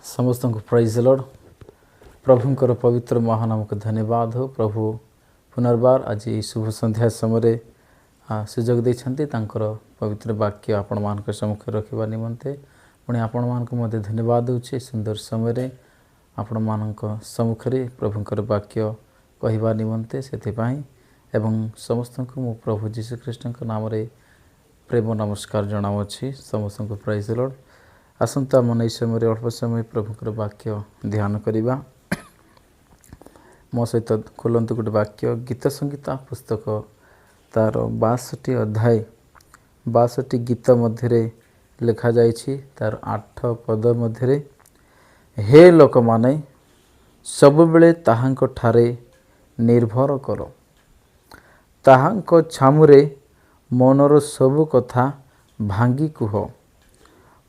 समस्त को prize Lord प्रभुंकर पवित्र महानाम को धन्यवाद हो। प्रभु पुनर्बार आज शुभ संध्या समय सुजोग देते पवित्र वाक्य आपण मान सम्मुख रखा निमंते पुणी आपण मान धन्यवाद दूचे सुंदर समय आपण मान सम्मुख प्रभुंकर वाक्य कहवा निमंते से एवं समस्त को मु प्रभु जीशु ख्रीष्ट नाम प्रेम नमस्कार जनावि समस्त को प्राइज लॉर्ड। आसंता मन समय अल्प समय प्रभुकर वाक्य ध्यान करवा मो सहित खोलतु गोटे वाक्य गीत संगीता पुस्तक तार 62 अध्याय 62 गीत मध्य लिखा जाइछि तार 8 पद मध्य हे लोक माने सब बेले ताहांको ठारे निर्भर कर ताहांको छामुरे मनर सब कथा भांगी कुह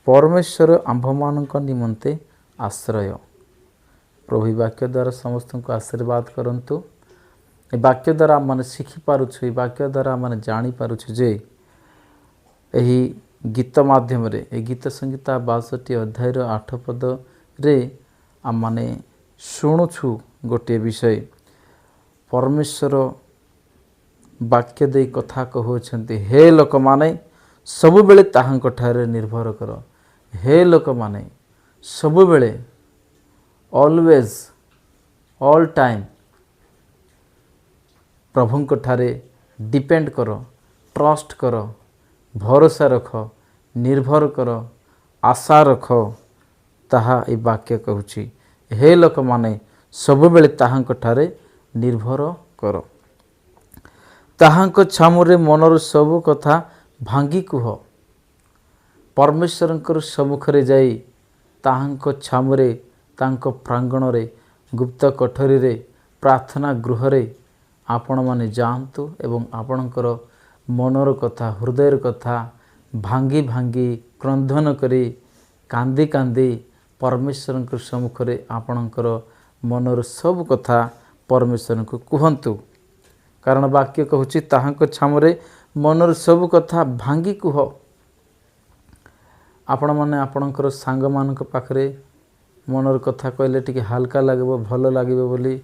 परमेश्वर आंभमान निमंते आश्रय। प्रभु वाक्य द्वारा समस्त को आशीर्वाद करंतु। वाक्य द्वारा आम शिखि पारुछु वाक्य द्वारा आम जानी पारुछु जे एही गीत माध्यम रे ए गीत संगीता 62 अध्याय 8 पद रे आम माने शुणुछु गोटे विषय परमेश्वर वाक्य दे कथा कहउछन्ति हे लोक माने सब बेले ताहांको ठारे निर्भर कर। हे लोक माने सब बेले ऑलवेज ऑल टाइम प्रभुंको ठारे डिपेंड कर ट्रस्ट कर भरोसा रख निर्भर कर आशा रख ताहा ए वाक्य कहूछि हे लोक माने सब बेले ताहांको ठारे निर्भर कर ताहांको छामुरे मनर सब कथा भांगी कुह परमेश्वरंकर सम्मुख रे जाई ताहांको छामुरे तांको प्रांगण रे गुप्त कठरी रे प्रार्थना गृह रे आपण माने जानतु एवं आपणकर मनर कथा हृदयर कथा भांगी भांगी क्रंधन करी कांदी कांदी परमेश्वरंकर सम्मुख रे आपणकर मनर सब कथा परमेश्वर को कहंतु कारण वाक्य कहूछि ताहांको छामुरे मनर सब कथा भांगी कुह। आपण माने आपणकर सांग मानक पाखरे मनर कथा कहले टिके हल्का लागबो भल लागबो बोली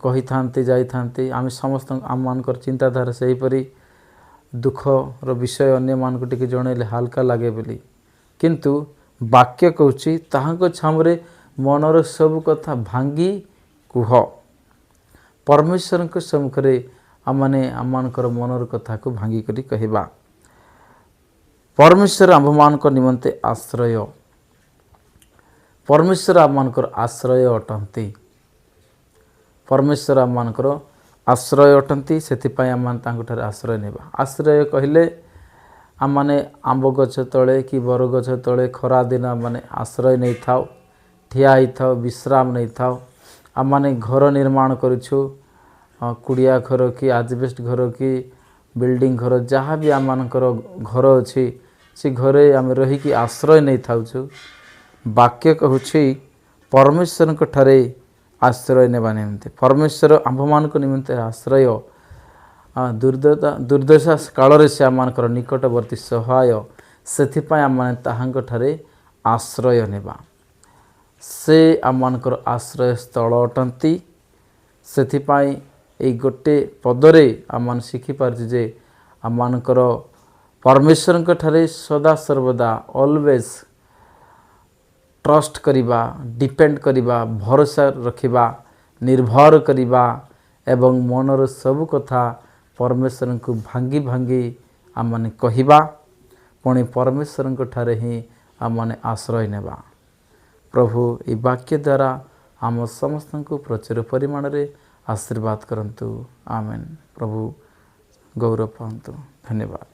कहि थांती जाई थांती आम समस्त आम मानकर चिंताधारा सही परी दुख रो विषय अन्य मान को टिके जणैले हल्का लागे बोली किंतु वाक्य कहूछि ताहांको छामरे मनर सब कथा भांगी कुह परमेश्वर के सम्मुख रे आमने आमनकर मनर कथा को भांगी करी कहबा। परमेश्वर आंभमान निमंते आश्रय परमेश्वर आमनकर आश्रय अटंती परमेश्वर आमनकर आश्रय अटंती सेथिपाई आम तांकुठारे आश्रय नेबा। आश्रय कहले आम माने आंब गछ तले कि बर गछ तले खरा दिन माने आश्रय नहीं थाओ ठिया ही थाओ विश्राम नहीं थाओ आम माने घर निर्माण करूछु कुड़िया घर कि आजबेस्ट घर कि बिल्डिंग घर जहाँ भी आम मानकर घर अच्छी से घरे आम रहीकि आश्रय नहीं थाउछु। वाक्य कहूछि परमेश्वर ठारे आश्रय नेबा निमंते परमेश्वर आंभमान निमंते आश्रय दुर्दशा काल से आम मानकर निकटवर्ती सहाय सेथिपाई आम माने ताहांक ठारे आश्रय नेबा से आम मानकर आश्रय स्थल अटंती सेथिपाई ए गोटे पदरे आम मान शिखि पारछि जे आम मानकर परमेश्वर ठारे सदा सर्वदा ऑलवेज ट्रस्ट करिबा डिपेंड करिबा भरोसा रखिबा निर्भर करिबा एवं मनर सब कथा परमेश्वर को भांगी भांगी आम माने कहिबा पुणी परमेश्वर ठारे ही आम माने आश्रय नेबा। प्रभु ए वाक्य द्वारा आम समस्त को प्रचुर परिमाण रे आशीर्वाद करंतु आमेन। प्रभु गौरव पांतु। धन्यवाद।